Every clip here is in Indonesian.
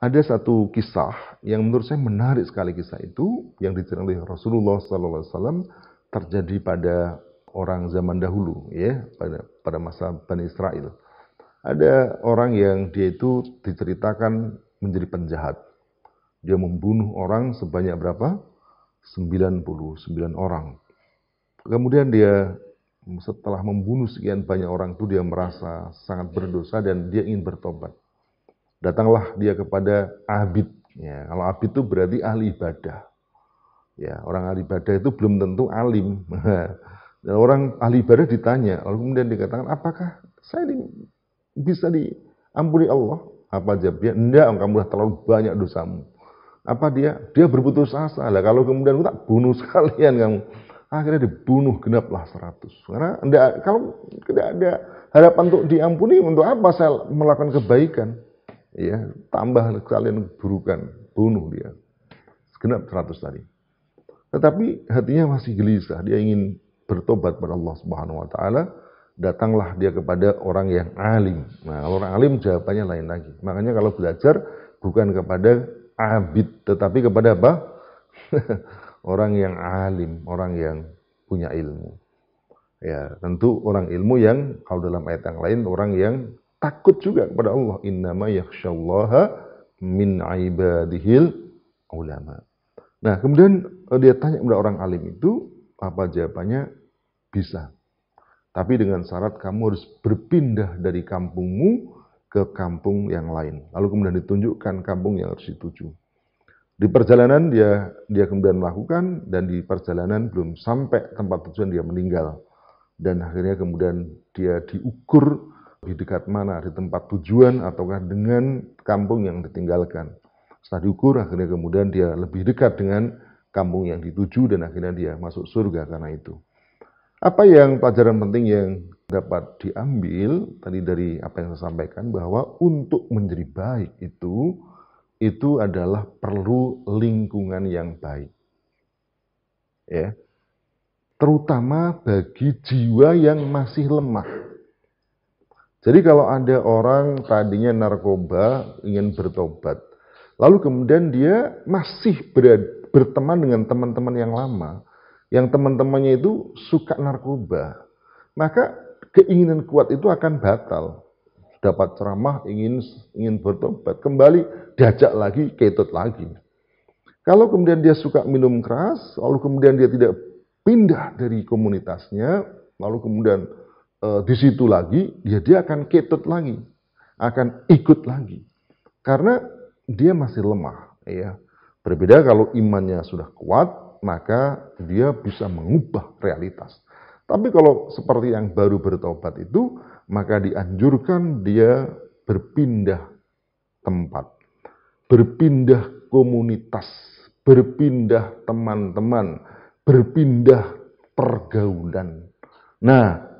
Ada satu kisah yang menurut saya menarik sekali, kisah itu yang diceritakan oleh Rasulullah SAW, terjadi pada orang zaman dahulu, ya, pada masa Bani Israel. Ada orang yang dia itu diceritakan menjadi penjahat. Dia membunuh orang sebanyak berapa? 99 orang. Kemudian dia setelah membunuh sekian banyak orang itu, dia merasa sangat berdosa dan dia ingin bertobat. Datanglah dia kepada abid. Ya, kalau abid itu berarti ahli ibadah. Ya, orang ahli ibadah itu belum tentu alim. Dan orang ahli ibadah ditanya, lalu kemudian dikatakan, apakah saya bisa diampuni Allah? Apa jawab dia? Enggak, kamu sudah terlalu banyak dosamu. Apa dia berputus asa lah, kalau kemudian aku tak bunuh sekalian kamu. Akhirnya dibunuh genaplah 100. Karena kalau tidak ada harapan untuk diampuni, untuk apa saya melakukan kebaikan? Ya, tambah kalian keburukan, bunuh dia. Genap 100 tadi. Tetapi hatinya masih gelisah, dia ingin bertobat kepada Allah Subhanahu wa taala. Datanglah dia kepada orang yang alim. Nah, kalau orang alim jawabannya lain lagi. Makanya kalau belajar bukan kepada abid, tetapi kepada apa? Orang yang alim, orang yang punya ilmu. Ya, tentu orang ilmu yang kalau dalam ayat yang lain orang yang takut juga kepada Allah. Innama yakhsyallaha min ibadihil ulama. Nah, kemudian dia tanya kepada orang alim itu, apa jawabannya? Bisa. Tapi dengan syarat kamu harus berpindah dari kampungmu ke kampung yang lain. Lalu kemudian ditunjukkan kampung yang harus dituju. Di perjalanan dia kemudian melakukan, dan di perjalanan belum sampai tempat tujuan dia meninggal. Dan akhirnya kemudian dia diukur di dekat mana, di tempat tujuan ataukah dengan kampung yang ditinggalkan. Setelah diukur, akhirnya kemudian dia lebih dekat dengan kampung yang dituju dan akhirnya dia masuk surga karena itu. Apa yang pelajaran penting yang dapat diambil tadi dari apa yang saya sampaikan, bahwa untuk menjadi baik itu adalah perlu lingkungan yang baik. Ya. Terutama bagi jiwa yang masih lemah. Jadi kalau ada orang tadinya narkoba ingin bertobat, lalu kemudian dia masih berteman dengan teman-teman yang lama, yang teman-temannya itu suka narkoba, maka keinginan kuat itu akan batal. Dapat ceramah, ingin bertobat, kembali diajak lagi, ketut lagi. Kalau kemudian dia suka minum keras, lalu kemudian dia tidak pindah dari komunitasnya, lalu kemudian di situ lagi, dia akan ketut lagi, akan ikut lagi, karena dia masih lemah. Ya. Berbeda kalau imannya sudah kuat, maka dia bisa mengubah realitas. Tapi kalau seperti yang baru bertobat itu, maka dianjurkan dia berpindah tempat, berpindah komunitas, berpindah teman-teman, berpindah pergaulan. Nah,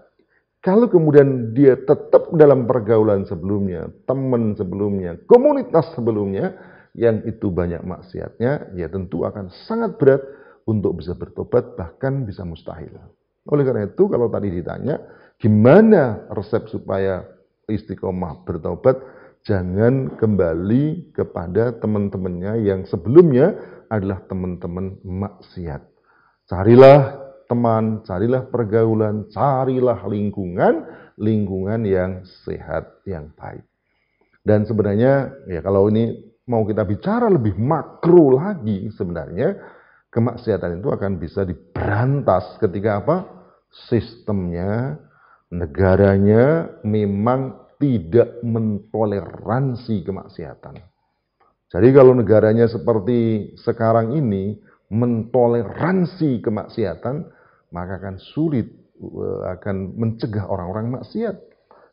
kalau kemudian dia tetap dalam pergaulan sebelumnya, teman sebelumnya, komunitas sebelumnya, yang itu banyak maksiatnya, ya tentu akan sangat berat untuk bisa bertobat, bahkan bisa mustahil. Oleh karena itu, kalau tadi ditanya, gimana resep supaya istiqomah bertobat, jangan kembali kepada teman-temannya yang sebelumnya adalah teman-teman maksiat. Carilah teman, carilah pergaulan, carilah lingkungan yang sehat, yang baik. Dan sebenarnya, ya kalau ini mau kita bicara lebih makro lagi, sebenarnya kemaksiatan itu akan bisa diberantas ketika apa? Sistemnya, negaranya memang tidak mentoleransi kemaksiatan. Jadi kalau negaranya seperti sekarang ini mentoleransi kemaksiatan, maka akan sulit akan mencegah orang-orang maksiat.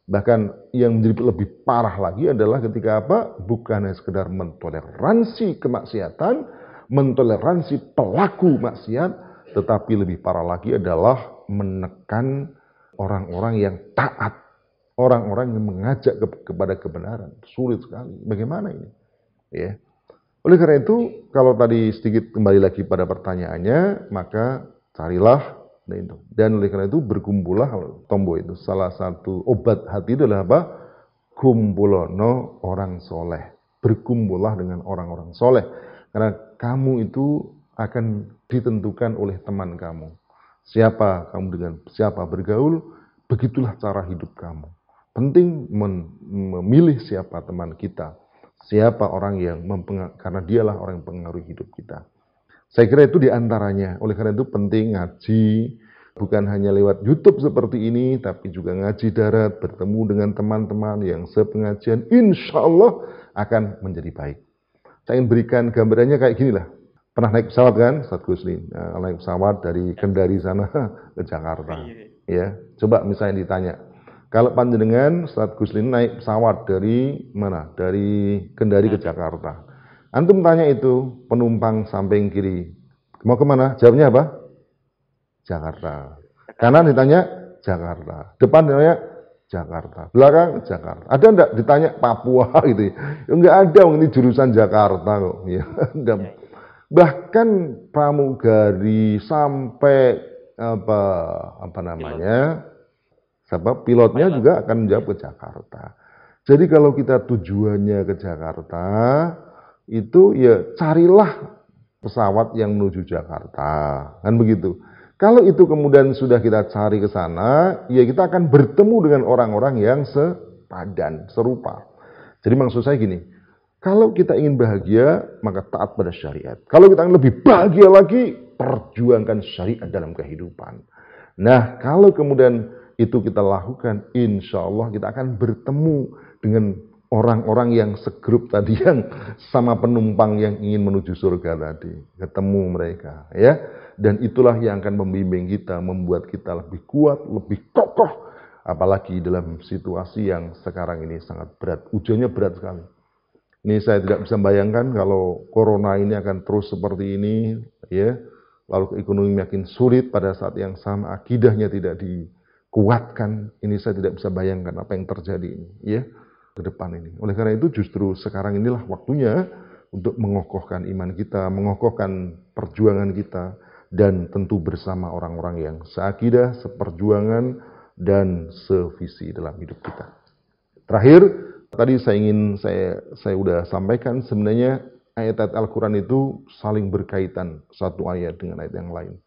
Bahkan yang menjadi lebih parah lagi adalah ketika apa? Bukan hanya sekedar mentoleransi kemaksiatan, mentoleransi pelaku maksiat, tetapi lebih parah lagi adalah menekan orang-orang yang taat, orang-orang yang mengajak kepada kebenaran. Sulit sekali. Bagaimana ini? Ya. Oleh karena itu, kalau tadi sedikit kembali lagi pada pertanyaannya, maka carilah itu. Dan oleh karena itu berkumpullah, tombo itu salah satu obat hati itu adalah apa? Kumpulono orang soleh. berkumpullah dengan orang-orang soleh. Karena kamu itu akan ditentukan oleh teman kamu. Siapa kamu dengan siapa bergaul, begitulah cara hidup kamu. Penting memilih siapa teman kita, siapa orang yang karena dialah orang yang mempengaruhi hidup kita. Saya kira itu diantaranya. Oleh karena itu penting ngaji, bukan hanya lewat YouTube seperti ini, tapi juga ngaji darat, bertemu dengan teman-teman yang sepengajian, insya Allah akan menjadi baik. Saya ingin berikan gambarannya kayak gini lah. Pernah naik pesawat kan, Ustaz Gusli? Naik pesawat dari Kendari sana ke Jakarta. Ya, coba misalnya ditanya, kalau panjenengan Ustaz Gusli naik pesawat dari mana? Dari Kendari ke Jakarta. Antum tanya itu penumpang samping kiri, mau kemana? Jawabnya apa? Jakarta. Kanan ditanya Jakarta. Depan ditanya Jakarta. Belakang Jakarta. Ada enggak ditanya Papua gitu? Enggak ada, ini jurusan Jakarta kok. Ya, bahkan pramugari sampai apa namanya? Sebab pilotnya juga akan menjawab ke Jakarta. Jadi kalau kita tujuannya ke Jakarta, itu ya carilah pesawat yang menuju Jakarta, kan begitu. Kalau itu kemudian sudah kita cari ke sana, ya kita akan bertemu dengan orang-orang yang sepadan, serupa. Jadi maksud saya gini, kalau kita ingin bahagia, maka taat pada syariat. Kalau kita ingin lebih bahagia lagi, perjuangkan syariat dalam kehidupan. Nah, kalau kemudian itu kita lakukan, insya Allah kita akan bertemu dengan orang-orang yang segrup tadi, yang sama penumpang yang ingin menuju surga tadi. Ketemu mereka, ya. Dan itulah yang akan membimbing kita, membuat kita lebih kuat, lebih kokoh. Apalagi dalam situasi yang sekarang ini sangat berat. Ujiannya berat sekali. Ini saya tidak bisa bayangkan kalau corona ini akan terus seperti ini, ya. Lalu ekonomi makin sulit pada saat yang sama, akidahnya tidak dikuatkan. Ini saya tidak bisa bayangkan apa yang terjadi ini, ya, ke depan ini. Oleh karena itu justru sekarang inilah waktunya untuk mengokohkan iman kita, mengokohkan perjuangan kita, dan tentu bersama orang-orang yang seakidah, seperjuangan, dan sevisi dalam hidup kita. Terakhir, tadi saya sudah sampaikan sebenarnya ayat-ayat Al-Quran itu saling berkaitan satu ayat dengan ayat yang lain.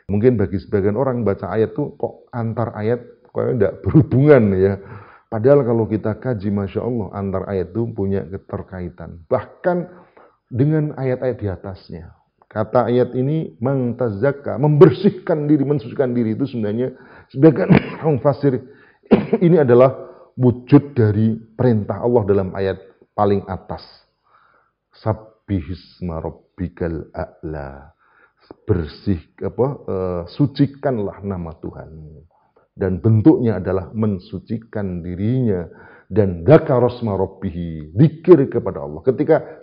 Mungkin bagi sebagian orang baca ayat itu kok antar ayat kok tidak berhubungan ya. Padahal kalau kita kaji, Masya Allah, antar ayat itu punya keterkaitan. Bahkan dengan ayat-ayat di atasnya. Kata ayat ini, mengtazakka, membersihkan diri, mensucikan diri itu sebenarnya sebagian orang fasir ini adalah wujud dari perintah Allah dalam ayat paling atas. Sabbihisma rabbikal a'la. Sucikanlah nama Tuhanmu. Dan bentuknya adalah mensucikan dirinya. Dan dzakarasma rabbihi, zikir kepada Allah. Ketika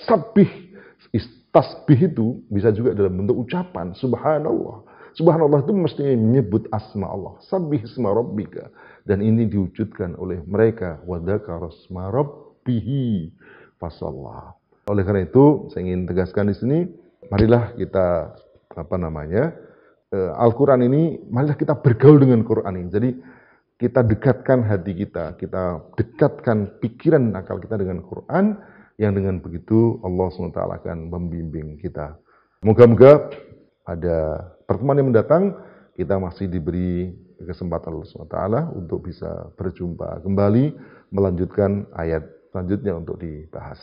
tasbih itu bisa juga dalam bentuk ucapan, subhanallah. Subhanallah itu mestinya menyebut asma Allah. Sabbihisma rabbika. Dan ini diwujudkan oleh mereka. Wa dzakarasma rabbihi fasallah. Oleh karena itu, saya ingin tegaskan di sini, marilah kita Al-Quran ini, marilah kita bergaul dengan Quran ini. Jadi kita dekatkan hati kita dekatkan pikiran dan akal kita dengan Quran, yang dengan begitu Allah SWT akan membimbing kita. Moga-moga pada pertemuan yang mendatang kita masih diberi kesempatan Allah SWT untuk bisa berjumpa kembali, melanjutkan ayat selanjutnya untuk dibahas.